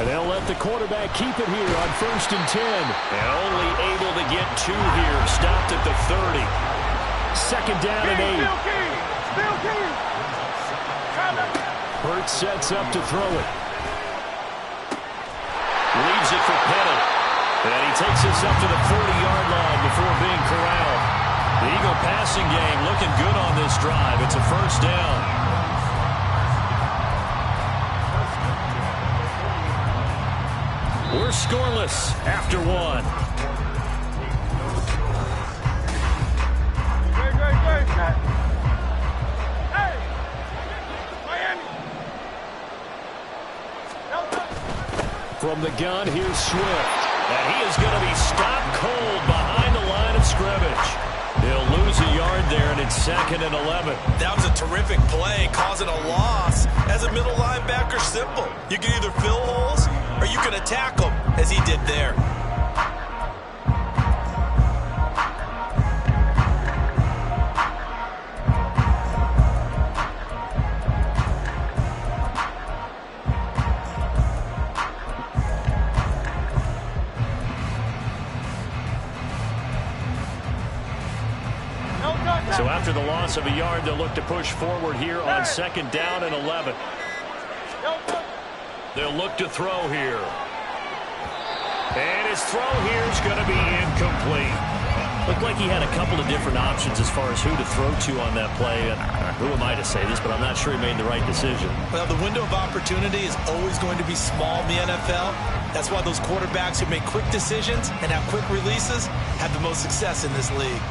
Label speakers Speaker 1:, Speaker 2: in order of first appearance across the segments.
Speaker 1: And they'll let the quarterback keep it here on 1st and 10.
Speaker 2: And only able to get 2 here. Stopped at the 30.
Speaker 1: 2nd down and 8.
Speaker 3: Still key.
Speaker 1: Hurts sets up to throw it.
Speaker 2: Leaves it for Pettit. And he takes us up to the 40-yard line before being corralled. The Eagle passing game looking good on this drive. It's a 1st down. We're scoreless after 1.
Speaker 3: Hey! Miami!
Speaker 1: From the gun, here's Swift.
Speaker 2: And he is going to be stopped cold behind the line of scrimmage. He'll lose a yard there, and it's 2nd and 11.
Speaker 4: That was a terrific play, causing a loss. As a middle linebacker, simple. You can either fill holes or you can attack them, as he did there.
Speaker 2: So after the loss of a yard, they'll look to push forward here on 2nd down and 11. They'll look to throw here. And his throw here is going to be incomplete. Looked like he had a couple of different options as far as who to throw to on that play. And who am I to say this, but I'm not sure he made the right decision.
Speaker 4: Well, the window of opportunity is always going to be small in the NFL. That's why those quarterbacks who make quick decisions and have quick releases have the most success in this league.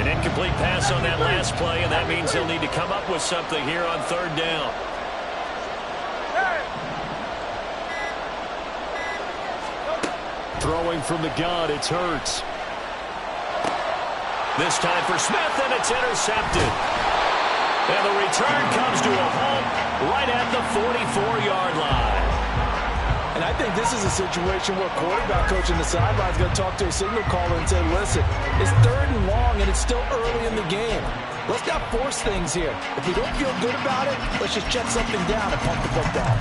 Speaker 2: Incomplete pass on that last play, and that means he'll need to come up with something here on 3rd down.
Speaker 1: Throwing from the gun, it's Hurts.
Speaker 2: This time for Smith, and it's intercepted. And the return comes to a halt right at the 44-yard line.
Speaker 5: And I think this is a situation where quarterback coach in the sideline is going to talk to a signal caller and say, listen, it's 3rd and long and it's still early in the game. Let's not force things here. If we don't feel good about it, let's just check something down and pump the football.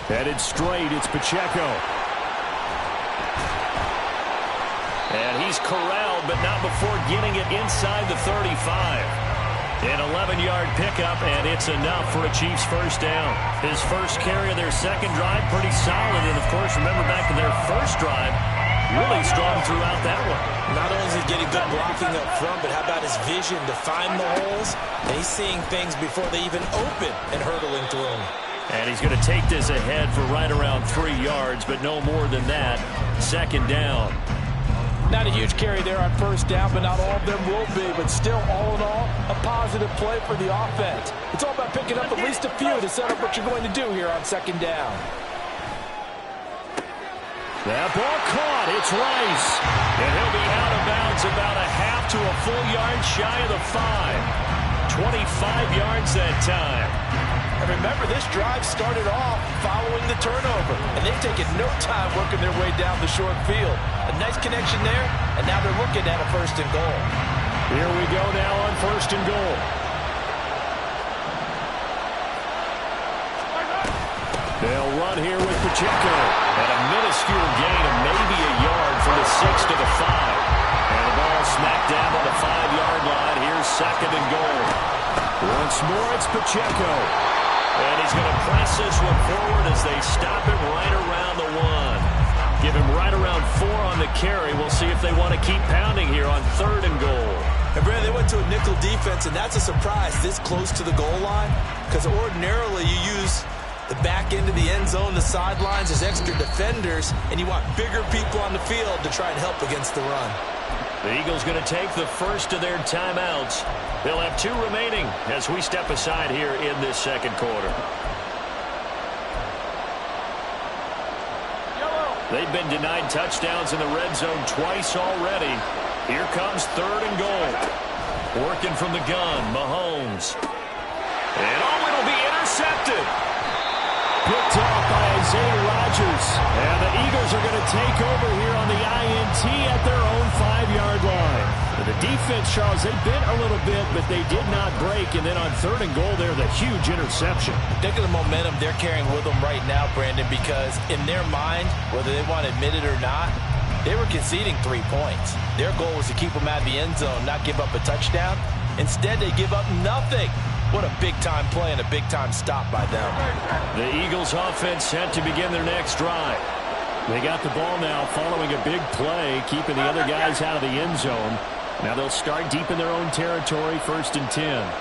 Speaker 1: Headed straight, it's Pacheco.
Speaker 2: And he's corralled, but not before getting it inside the 35. An 11-yard pickup, and it's enough for a Chiefs 1st down. His first carry of their 2nd drive, pretty solid. And, of course, remember back to their 1st drive, really strong throughout that one.
Speaker 4: Not only is he getting good blocking up front, but how about his vision to find the holes? And he's seeing things before they even open and hurtling through them.
Speaker 2: And he's going to take this ahead for right around 3 yards, but no more than that. 2nd down.
Speaker 5: Not a huge carry there on 1st down, but not all of them will be. But still, all in all, a positive play for the offense. It's all about picking up at least a few to set up what you're going to do here on 2nd down.
Speaker 1: That ball caught. It's Rice.
Speaker 2: And he'll be out of bounds about a half to a full yard shy of the 5. 25 yards that time.
Speaker 5: And remember, this drive started off following the turnover, and they've taken no time working their way down the short field. A nice connection there, and now they're looking at a 1st and goal.
Speaker 1: Here we go now on 1st and goal. They'll run here with Pacheco.
Speaker 2: And a minuscule gain of maybe a yard from the 6 to the 5. And the ball smacked down on the 5-yard line. Here's 2nd and goal.
Speaker 1: Once more, it's Pacheco.
Speaker 2: And he's going to press this one forward as they stop it right around the 1. Give him right around 4 on the carry. We'll see if they want to keep pounding here on 3rd and goal.
Speaker 4: And Brad, they went to a nickel defense, and that's a surprise this close to the goal line, because ordinarily you use the back end of the end zone, the sidelines as extra defenders, and you want bigger people on the field to try and help against the run.
Speaker 2: The Eagles going to take the first of their timeouts. They'll have 2 remaining as we step aside here in this 2nd quarter. They've been denied touchdowns in the red zone twice already. Here comes 3rd and goal. Working from the gun, Mahomes. And it'll be intercepted.
Speaker 1: Picked off by Isaiah Rodgers. And the Eagles are going to take over here on the INT at their own 5-yard line. And the defense, Charles, they bent a little bit, but they did not break. And then on 3rd and goal there, the huge interception.
Speaker 5: Think of the momentum they're carrying with them right now, Brandon, because in their mind, whether they want to admit it or not, they were conceding 3 points. Their goal was to keep them out of the end zone, not give up a touchdown. Instead, they give up nothing. What a big-time play and a big-time stop by them.
Speaker 2: The Eagles offense set to begin their next drive.
Speaker 1: They got the ball now following a big play, keeping the other guys out of the end zone. Now they'll start deep in their own territory, 1st and 10.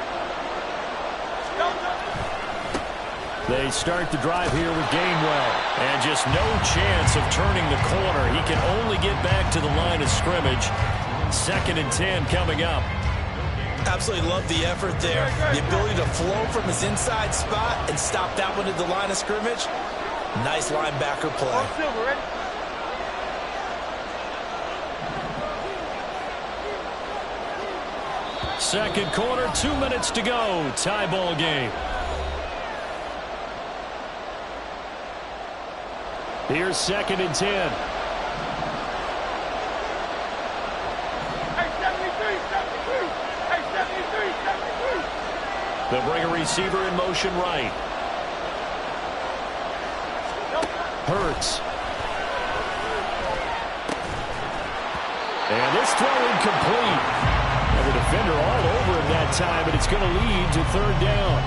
Speaker 1: They start the drive here with Gainwell.
Speaker 2: And just no chance of turning the corner. He can only get back to the line of scrimmage. 2nd and 10 coming up.
Speaker 4: Absolutely love the effort there. The ability to flow from his inside spot and stop that one at the line of scrimmage. Nice linebacker play.
Speaker 2: Second quarter, 2 minutes to go. Tie ball game.
Speaker 1: Here's 2nd and 10.
Speaker 2: They'll bring a receiver in motion right.
Speaker 1: Hurts. And this throw incomplete. And the defender all over him that time, but it's going to lead to 3rd down.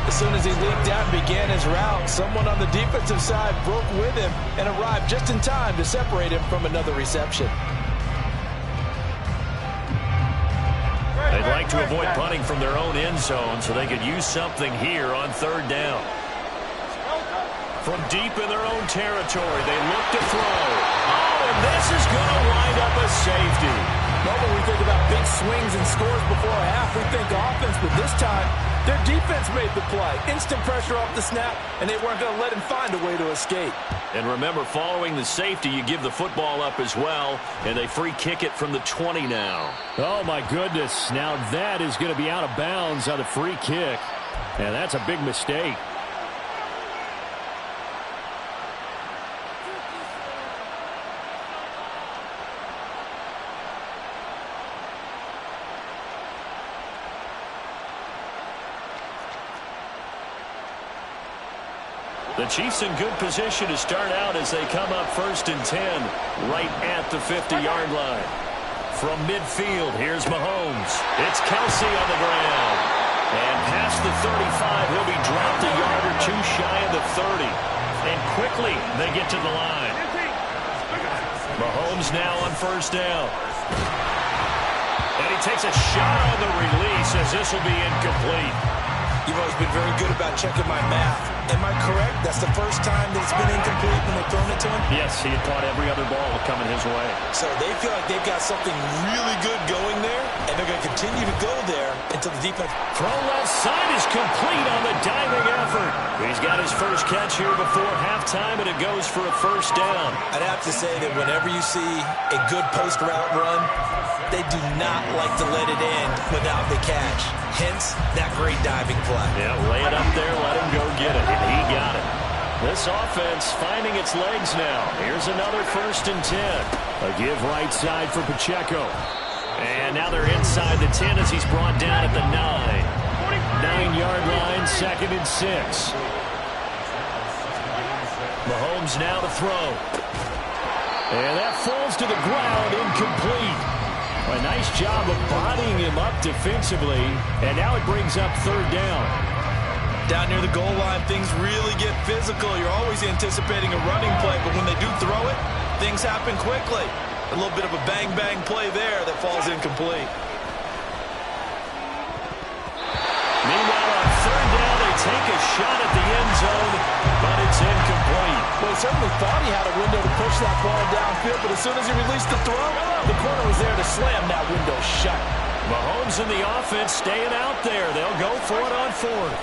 Speaker 5: As soon as he leaped out and began his route, someone on the defensive side broke with him and arrived just in time to separate him from another reception.
Speaker 2: They'd like to avoid punting from their own end zone so they could use something here on 3rd down. From deep in their own territory, they look to throw. Oh, and this is going to wind up a safety.
Speaker 5: Normally we think about big swings and scores before a half. We think offense, but this time their defense made the play. Instant pressure off the snap, and they weren't going to let him find a way to escape.
Speaker 2: And remember, following the safety, you give the football up as well, and they free kick it from the 20 now.
Speaker 1: Oh, my goodness. Now that is going to be out of bounds on the free kick. And that's a big mistake.
Speaker 2: The Chiefs in good position to start out as they come up 1st and 10, right at the 50-yard line. From midfield, here's Mahomes. It's Kelsey on the ground. And past the 35, he'll be dropped a yard or two shy of the 30. And quickly, they get to the line. Mahomes now on 1st down. And he takes a shot on the release as this will be incomplete.
Speaker 4: You've always been very good about checking my math. Am I correct? That's the first time that it's been incomplete when they've thrown it to him?
Speaker 2: Yes, he had caught every other ball coming his way.
Speaker 4: So they feel like they've got something really good going there, and they're going to continue to go there until the defense...
Speaker 2: Throw left side is complete on the diving effort. He's got his first catch here before halftime, and it goes for a 1st down.
Speaker 4: I'd have to say that whenever you see a good post route run, they do not like to let it end without the catch. Hence, that great diving play.
Speaker 2: Yeah, lay it up there, let him go get it. And he got it. This offense finding its legs now. Here's another 1st and 10.
Speaker 1: A give right side for Pacheco.
Speaker 2: And now they're inside the 10 as he's brought down at the 9.
Speaker 1: 9-yard line, 2nd and 6.
Speaker 2: Mahomes now to throw.
Speaker 1: And that falls to the ground, incomplete. A nice job of bodying him up defensively. And now it brings up 3rd down.
Speaker 5: Down near the goal line, things really get physical. You're always anticipating a running play, but when they do throw it, things happen quickly. A little bit of a bang-bang play there that falls incomplete.
Speaker 2: Meanwhile, on 3rd down, they take a shot at the end zone, but it's incomplete.
Speaker 5: Well, he certainly thought he had a window to push that ball downfield, but as soon as he released the throw, the corner was there to slam that window shut.
Speaker 2: Mahomes and the offense staying out there. They'll go for it on 4th.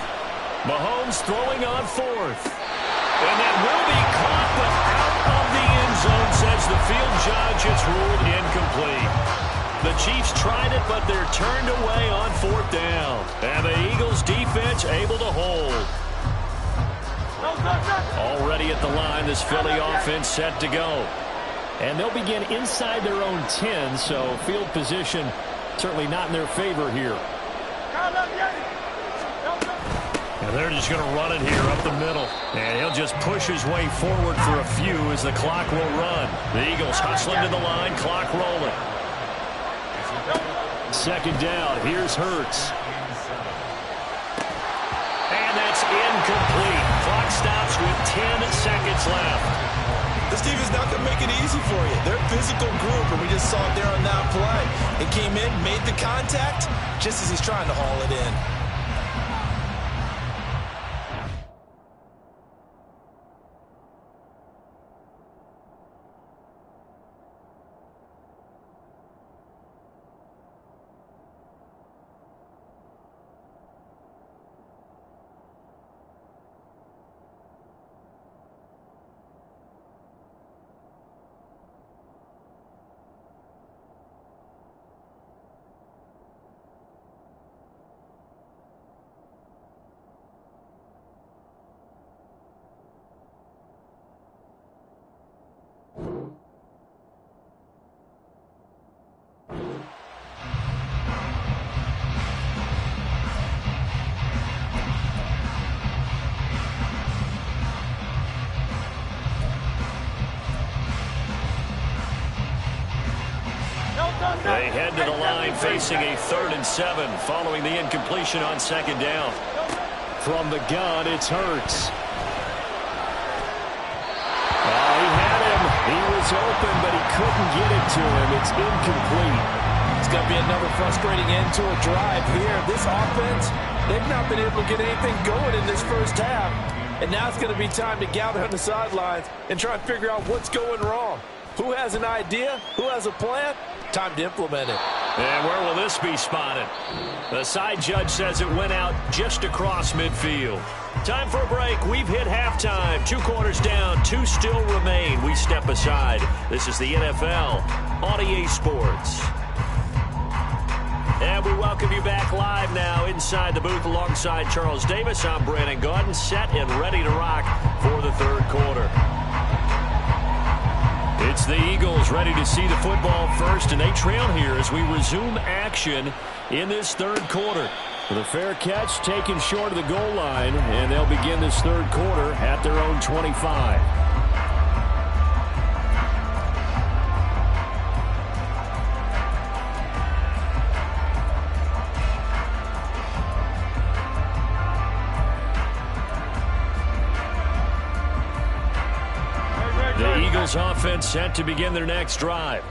Speaker 2: Mahomes throwing on 4th. And that will be caught, but out of the end zone, says the field judge, it's ruled incomplete. The Chiefs tried it, but they're turned away on 4th down. And the Eagles defense able to hold. Already at the line, this Philly offense set to go.
Speaker 1: And they'll begin inside their own 10, so field position certainly not in their favor here.
Speaker 2: And they're just going to run it here up the middle. And he'll just push his way forward for a few as the clock will run. The Eagles hustling to the line, clock rolling.
Speaker 1: 2nd down, here's Hurts.
Speaker 2: And that's incomplete. Clock stops with 10 seconds left.
Speaker 4: This team is not going to make it easy for you. They're a physical group, and we just saw it there on that play. It came in, made the contact, just as he's trying to haul it in.
Speaker 2: They head to the line facing a 3rd and 7 following the incompletion on 2nd down.
Speaker 1: From the gun, it's Hurts. Oh, he had him. He was open, but he couldn't get it to him. It's incomplete.
Speaker 5: It's going to be another frustrating end to a drive here. This offense, they've not been able to get anything going in this first half. And now it's going to be time to gather on the sidelines and try and figure out what's going wrong. Who has an idea? Who has a plan? Time to implement it.
Speaker 2: And where will this be spotted? The side judge says it went out just across midfield. Time for a break. We've hit halftime. 2 quarters down, 2 still remain. We step aside. This is the NFL on EA Sports. And we welcome you back live now inside the booth alongside Charles Davis. I'm Brandon Gaudin, set and ready to rock for the 3rd quarter. It's the Eagles ready to see the football first, and they trail here as we resume action in this 3rd quarter.
Speaker 1: With a fair catch taken short of the goal line, and they'll begin this 3rd quarter at their own 25.
Speaker 2: The Eagles offense set to begin their next drive.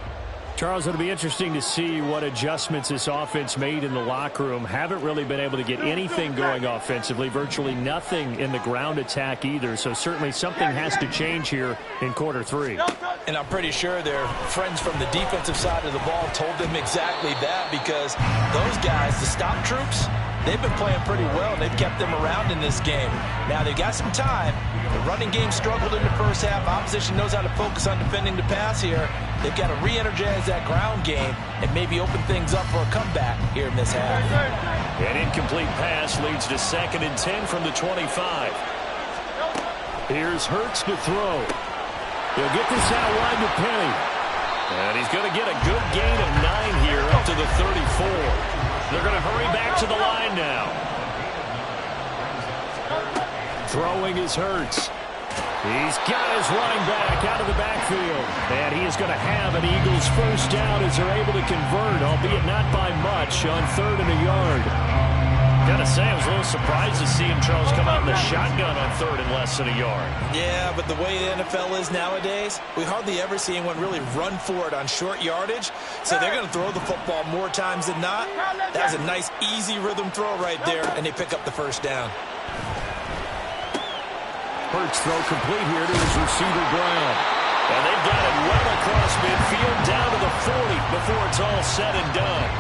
Speaker 1: Charles, it'll be interesting to see what adjustments this offense made in the locker room. Haven't really been able to get anything going offensively, virtually nothing in the ground attack either. So certainly something has to change here in quarter 3.
Speaker 5: And I'm pretty sure their friends from the defensive side of the ball told them exactly that, because those guys, the stop troops, they've been playing pretty well, and they've kept them around in this game. Now, they've got some time. The running game struggled in the first half. Opposition knows how to focus on defending the pass here. They've got to re-energize that ground game and maybe open things up for a comeback here in this half.
Speaker 2: An incomplete pass leads to 2nd and 10 from the 25.
Speaker 1: Here's Hurts to throw. He'll get this out wide to Penny.
Speaker 2: And he's going to get a good gain of 9 here up to the 34. They're going to hurry back to the line now.
Speaker 1: Throwing is Hurts. He's got his running back out of the backfield. And he is going to have an Eagles first down as they're able to convert, albeit not by much, on 3rd and a yard.
Speaker 2: Gotta say, I was a little surprised to see him, Charles, come out in the shotgun on 3rd and less than a yard.
Speaker 4: Yeah, but the way the NFL is nowadays, we hardly ever see anyone really run for it on short yardage. So they're going to throw the football more times than not. That was a nice, easy rhythm throw right there, and they pick up the first down.
Speaker 1: Hurts throw complete here to his receiver, Brown.
Speaker 2: And they've got it well across midfield down to the 40 before it's all said and done.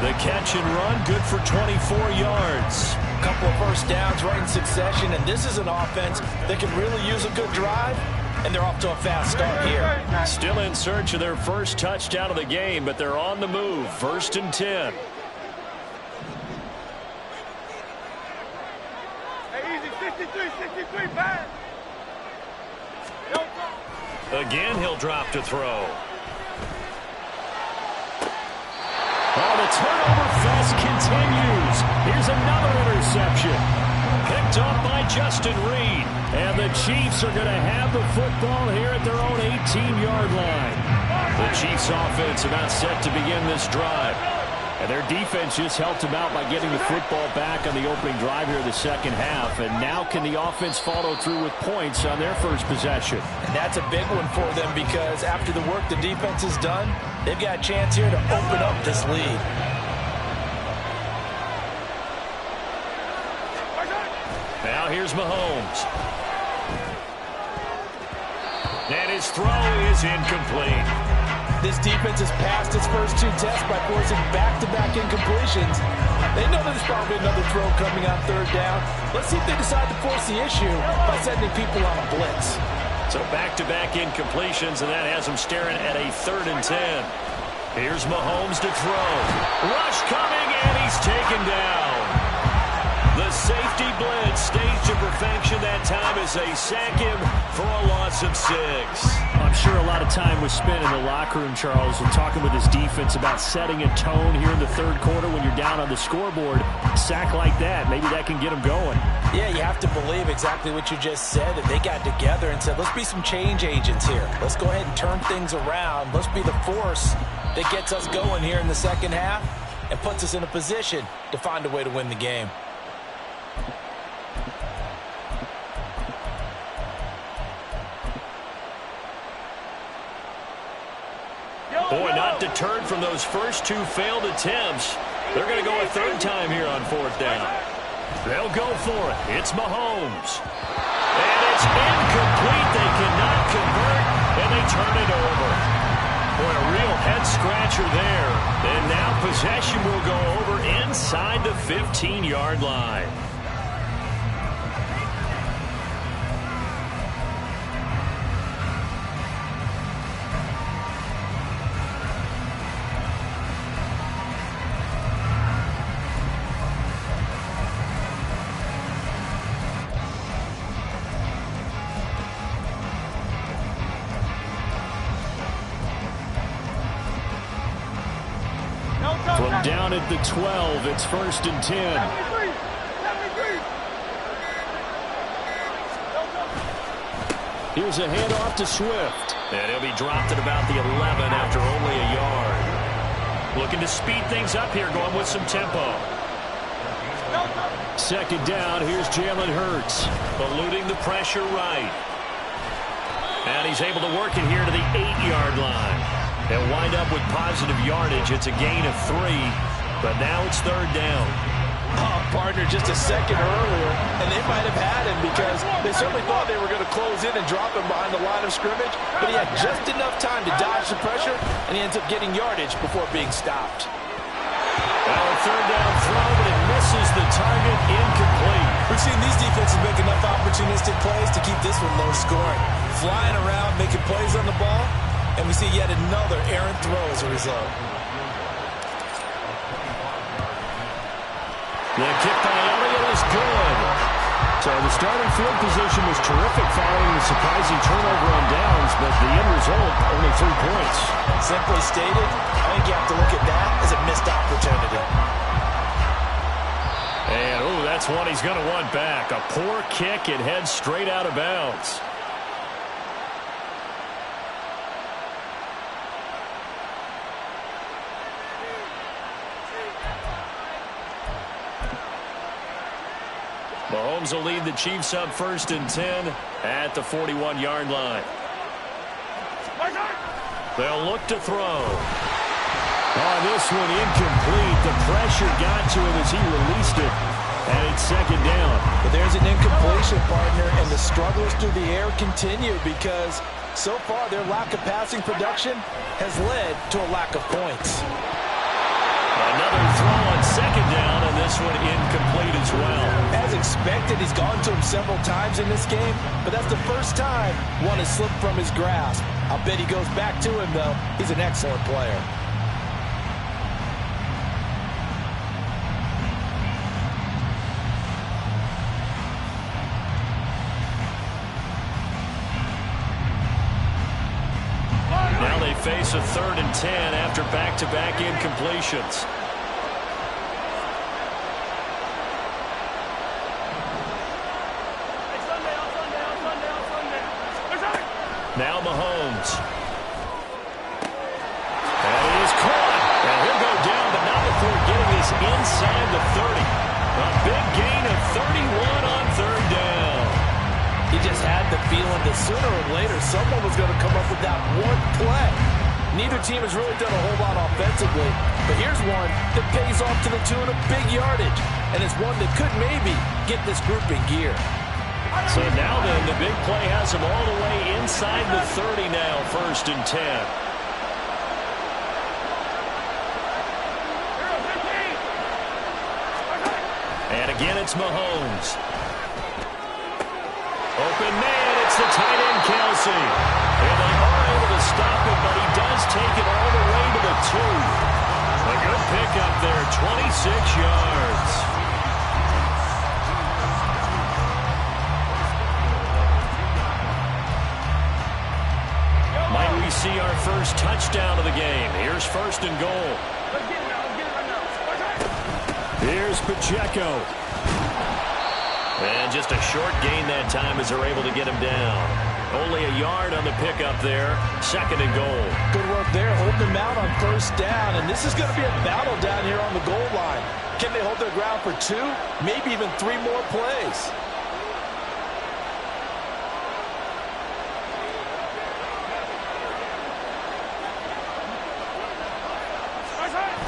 Speaker 2: The catch and run, good for 24 yards.
Speaker 5: A couple of first downs right in succession, and this is an offense that can really use a good drive. and they're off to a fast start here.
Speaker 2: Still in search of their first touchdown of the game, but they're on the move. 1st and 10.
Speaker 3: Hey, easy, 63, back.
Speaker 2: Again, he'll drop to throw.
Speaker 1: Oh, the turnover fest continues. Here's another interception. Picked off by Justin Reed. And the Chiefs are going to have the football here at their own 18-yard line.
Speaker 2: The Chiefs offense about set to begin this drive.
Speaker 1: And their defense just helped them out by getting the football back on the opening drive here in the second half. And now can the offense follow through with points on their first possession?
Speaker 5: And that's a big one for them because after the work the defense has done, they've got a chance here to open up this lead.
Speaker 2: Now here's Mahomes. And his throw is incomplete.
Speaker 5: This defense has passed its first 2 tests by forcing back-to-back incompletions. They know there's probably another throw coming on 3rd down. Let's see if they decide to force the issue by sending people on a blitz.
Speaker 2: So back-to-back incompletions, and that has them staring at a 3rd and 10. Here's Mahomes to throw. Rush coming, and he's taken down. The safety blitz staged to perfection that time as they sack him for a loss of 6.
Speaker 1: I'm sure a lot of time was spent in the locker room, Charles, and talking with his defense about setting a tone here in the 3rd quarter when you're down on the scoreboard. A sack like that, maybe that can get them going.
Speaker 5: Yeah, you have to believe exactly what you just said. That they got together and said, let's be some change agents here. Let's go ahead and turn things around. Let's be the force that gets us going here in the second half and puts us in a position to find a way to win the game.
Speaker 2: Boy, not deterred from those first 2 failed attempts. They're going to go a 3rd time here on 4th down. They'll go for it. It's Mahomes. And it's incomplete. They cannot convert, and they turn it over. Boy, a real head-scratcher there. And now possession will go over inside the 15-yard line.
Speaker 1: From down at the 12, it's 1st and 10. Here's a handoff to Swift.
Speaker 2: And he'll be dropped at about the 11 after only a yard. Looking to speed things up here, going with some tempo.
Speaker 1: 2nd down, here's Jalen Hurts.
Speaker 2: Eluding the pressure right. And he's able to work it here to the 8-yard line. They'll wind up with positive yardage. It's a gain of 3, but now it's 3rd down.
Speaker 5: Oh, partner, just a second earlier, and they might have had him because they certainly thought they were going to close in and drop him behind the line of scrimmage, but he had just enough time to dodge the pressure, and he ends up getting yardage before being stopped.
Speaker 2: Well, a 3rd down throw, but it misses the target, incomplete.
Speaker 5: We've seen these defenses make enough opportunistic plays to keep this one low scoring. Flying around, making plays on the ball, and we see yet another errant throw as a result.
Speaker 1: The kick by Elliott is good. So the starting field position was terrific following the surprising turnover on downs, but the end result, only 3 points.
Speaker 5: Simply stated, I think you have to look at that as a missed opportunity.
Speaker 2: And, oh, that's one he's going to want back. A poor kick. It heads straight out of bounds. Mahomes will lead the Chiefs up 1st and 10 at the 41-yard line. They'll look to throw.
Speaker 1: Oh, this one incomplete. The pressure got to him as he released it, and it's 2nd down.
Speaker 5: But there's an incompletion, partner, and the struggles through the air continue because so far their lack of passing production has led to a lack of points.
Speaker 2: Another throw on second down, and this one incomplete as well.
Speaker 5: As expected, he's gone to him several times in this game, but that's the first time one has slipped from his grasp. I'll bet he goes back to him, though. He's an excellent player.
Speaker 2: Now they face a 3rd and 10 after back-to-back incompletions. Now Mahomes. And he is caught. And he'll go down, but not before getting this inside the 30. A big gain of 31 on 3rd down.
Speaker 5: He just had the feeling that sooner or later someone was going to come up with that one play. Neither team has really done a whole lot offensively, but here's one that pays off to the tune of big yardage, and it's one that could maybe get this group in gear.
Speaker 2: So now then, the big play has him all the way inside the 30 now, 1st and 10. And again, it's Mahomes. Open man, it's the tight end, Kelsey. And they are able to stop him, but he does take it all the way to the 2. A good pickup there, 26 yards. Might we see our first touchdown of the game? Here's 1st and goal.
Speaker 1: Here's Pacheco.
Speaker 2: And just a short gain that time as they're able to get him down. Only a yard on the pickup there. 2nd and goal.
Speaker 5: Good work there, holding them out on 1st down, and this is going to be a battle down here on the goal line. Can they hold their ground for 2, maybe even 3 more plays?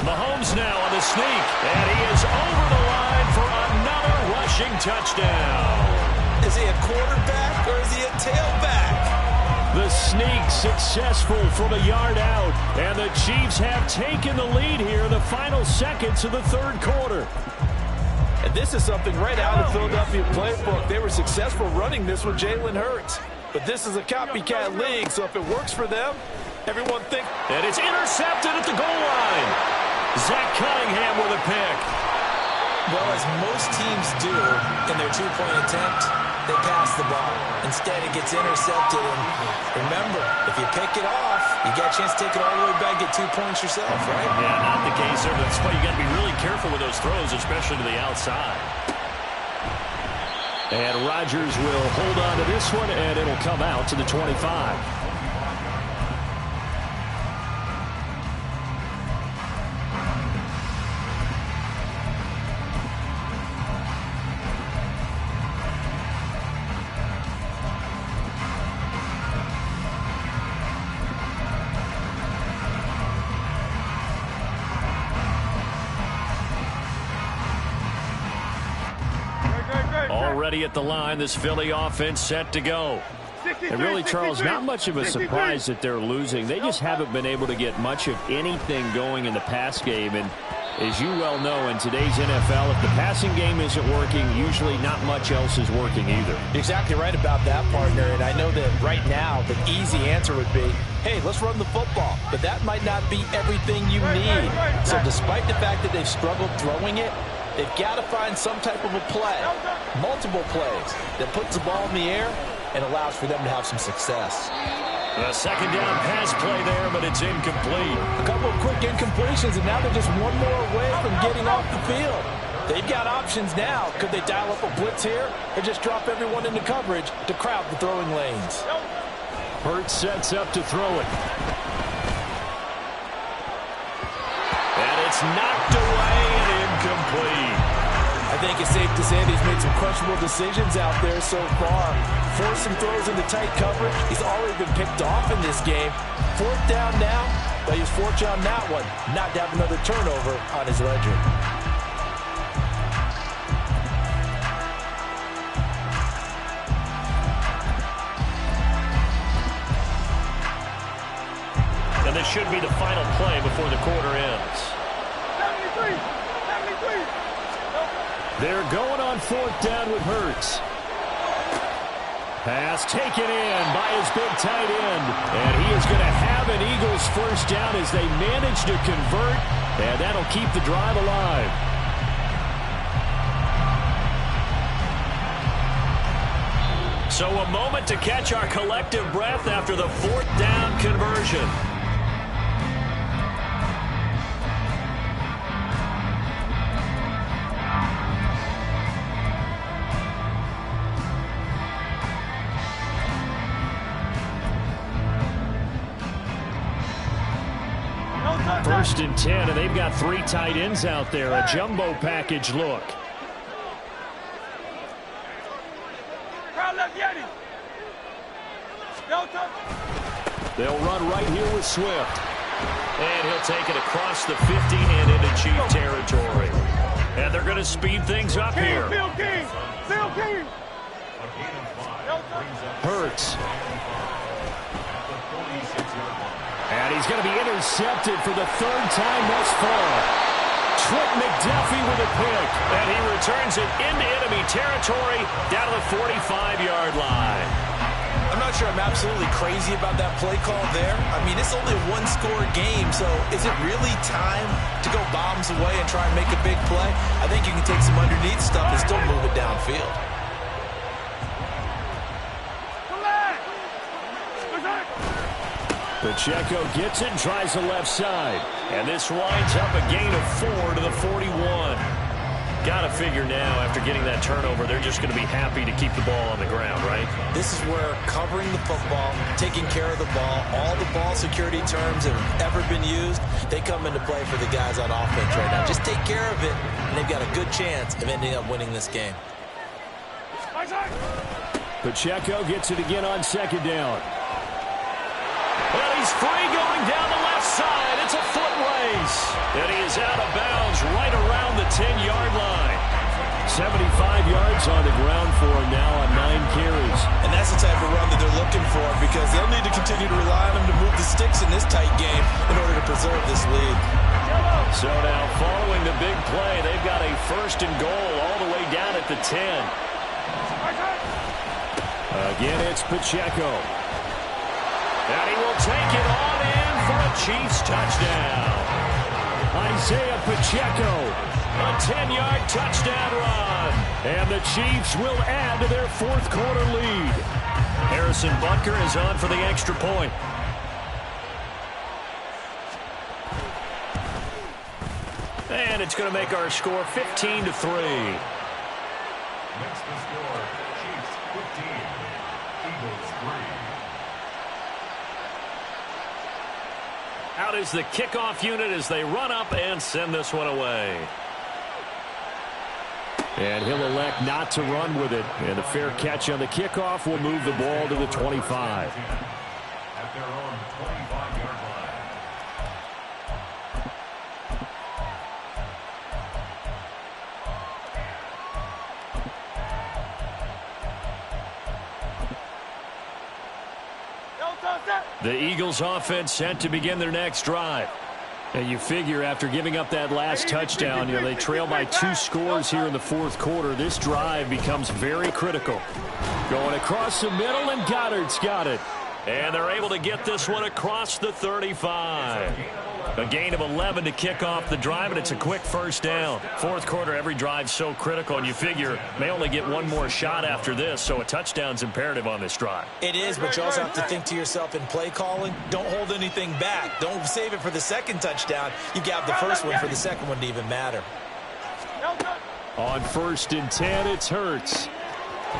Speaker 2: Mahomes now on the sneak, and he is over the line for another rushing touchdown.
Speaker 4: Is he a quarterback or is he a tailback?
Speaker 1: The sneak successful from a yard out, and the Chiefs have taken the lead here in the final seconds of the 3rd quarter.
Speaker 5: And this is something right out of the Philadelphia playbook. They were successful running this with Jalen Hurts. But this is a copycat league, so if it works for them, everyone thinks.
Speaker 2: And it's intercepted at the goal line. Zach Cunningham with a pick.
Speaker 4: Well, as most teams do in their 2-point attempt, they pass the ball. Instead, it gets intercepted. And remember, if you pick it off, you get a chance to take it all the way back, get 2 points yourself, right?
Speaker 2: Yeah, not the case there. That's why you got to be really careful with those throws, especially to the outside.
Speaker 1: And Rodgers will hold on to this one, and it'll come out to the 25.
Speaker 2: Already at the line, this Philly offense set to go.
Speaker 1: And really, Charles, not much of a surprise that they're losing. They just haven't been able to get much of anything going in the pass game. And as you well know, in today's NFL, if the passing game isn't working, usually not much else is working either.
Speaker 5: Exactly right about that, partner. And I know that right now the easy answer would be, hey, let's run the football. But that might not be everything you need. So despite the fact that they've struggled throwing it, they've got to find some type of a play, multiple plays, that puts the ball in the air and allows for them to have some success.
Speaker 2: A 2nd down pass play there, but it's incomplete.
Speaker 5: A couple of quick incompletions, and now they're just one more away from getting off the field. They've got options now. Could they dial up a blitz here or just drop everyone into coverage to crowd the throwing lanes?
Speaker 1: Hurts sets up to throw it.
Speaker 2: And it's knocked away and incomplete.
Speaker 5: I think it's safe to say that he's made some questionable decisions out there so far. Forcing throws into tight coverage. He's already been picked off in this game. 4th down now, but he's fortunate on that one not to have another turnover on his ledger.
Speaker 2: And this should be the final play before the quarter ends.
Speaker 1: They're going on 4th down with Hurts. Pass taken in by his big tight end. And he is going to have an Eagles first down as they manage to convert. And that'll keep the drive alive.
Speaker 2: So a moment to catch our collective breath after the 4th down conversion.
Speaker 1: First and 10, and they've got 3 tight ends out there. A jumbo package look. They'll run right here with Swift.
Speaker 2: And he'll take it across the 50 and into Chief territory. And they're going to speed things up here.
Speaker 1: Hurts. And he's going to be intercepted for the 3rd time thus far. Trent McDuffie with a pick.
Speaker 2: And he returns it into enemy territory down to the 45-yard line.
Speaker 4: I'm not sure I'm absolutely crazy about that play call there. I mean, it's only a 1-score game, so is it really time to go bombs away and try and make a big play? I think you can take some underneath stuff and still move it downfield.
Speaker 1: Pacheco gets it and tries the left side.
Speaker 2: And this winds up a gain of 4 to the 41. Got to figure now, after getting that turnover, they're just going to be happy to keep the ball on the ground, right?
Speaker 4: This is where covering the football, taking care of the ball, all the ball security terms that have ever been used, they come into play for the guys on offense right now. Just take care of it, and they've got a good chance of ending up winning this game.
Speaker 1: Pacheco gets it again on 2nd down.
Speaker 2: Well, he's free going down the left side. It's a foot race. And he is out of bounds right around the 10-yard line.
Speaker 1: 75 yards on the ground for him now on 9 carries.
Speaker 4: And that's the type of run that they're looking for, because they'll need to continue to rely on him to move the sticks in this tight game in order to preserve this lead.
Speaker 2: So now, following the big play, they've got a 1st and goal all the way down at the 10.
Speaker 1: Again, it's Pacheco.
Speaker 2: And he will take it on in for a Chiefs touchdown.
Speaker 1: Isaiah Pacheco.
Speaker 2: A 10-yard touchdown run.
Speaker 1: And the Chiefs will add to their 4th quarter lead.
Speaker 2: Harrison Butker is on for the extra point. And it's going to make our score 15 to 3.
Speaker 6: Next to score, Chiefs 15, Eagles 3.
Speaker 2: Out is the kickoff unit as they run up and send this one away.
Speaker 1: And he'll elect not to run with it. And the fair catch on the kickoff will move the ball to the 25.
Speaker 6: At their own 25-yard line.
Speaker 1: The Eagles offense set to begin their next drive. And you figure after giving up that last touchdown, they trail by 2 scores here in the 4th quarter. This drive becomes very critical. Going across the middle, and Goddard's got it.
Speaker 2: And they're able to get this one across the 35. A gain of 11 to kick off the drive, and it's a quick 1st down. 4th quarter, every drive's so critical, and you figure may only get one more shot after this, so a touchdown's imperative on this drive.
Speaker 4: It is, but you also have to think to yourself in play calling, don't hold anything back. Don't save it for the 2nd touchdown. You got the 1st one for the 2nd one to even matter.
Speaker 1: On 1st and 10, it's Hurts.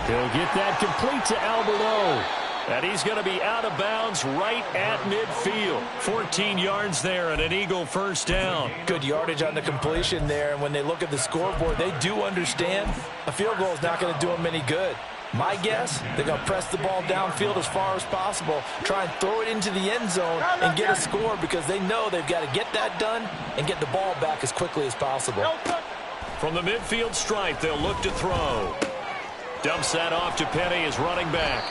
Speaker 1: He'll get that complete to Alberto.
Speaker 2: And he's going to be out of bounds right at midfield. 14 yards there and an Eagle 1st down.
Speaker 5: Good yardage on the completion there. And when they look at the scoreboard, they do understand a field goal is not going to do them any good. My guess, they're going to press the ball downfield as far as possible, try and throw it into the end zone and get a score, because they know they've got to get that done and get the ball back as quickly as possible.
Speaker 2: From the midfield stripe, they'll look to throw. Dumps that off to Penny as running back.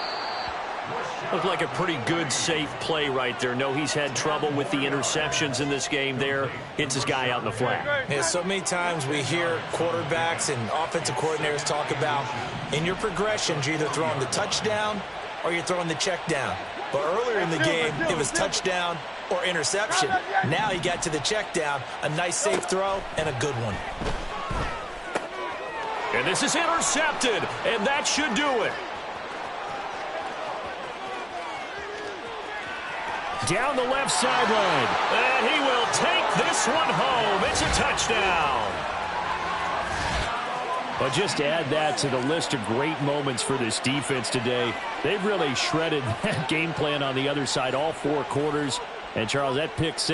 Speaker 2: Looked like a pretty good, safe play right there. No, he's had trouble with the interceptions in this game there. Hits his guy out in the flat.
Speaker 4: Yeah, so many times we hear quarterbacks and offensive coordinators talk about in your progressions, you're either throwing the touchdown or you're throwing the check down. But earlier in the game, it was touchdown or interception. Now he got to the check down, a nice safe throw, and a good one.
Speaker 2: And this is intercepted, and that should do it.
Speaker 1: Down the left sideline.
Speaker 2: And he will take this one home. It's a touchdown.
Speaker 1: But just add that to the list of great moments for this defense today. They've really shredded that game plan on the other side all 4 quarters. And, Charles, that pick 6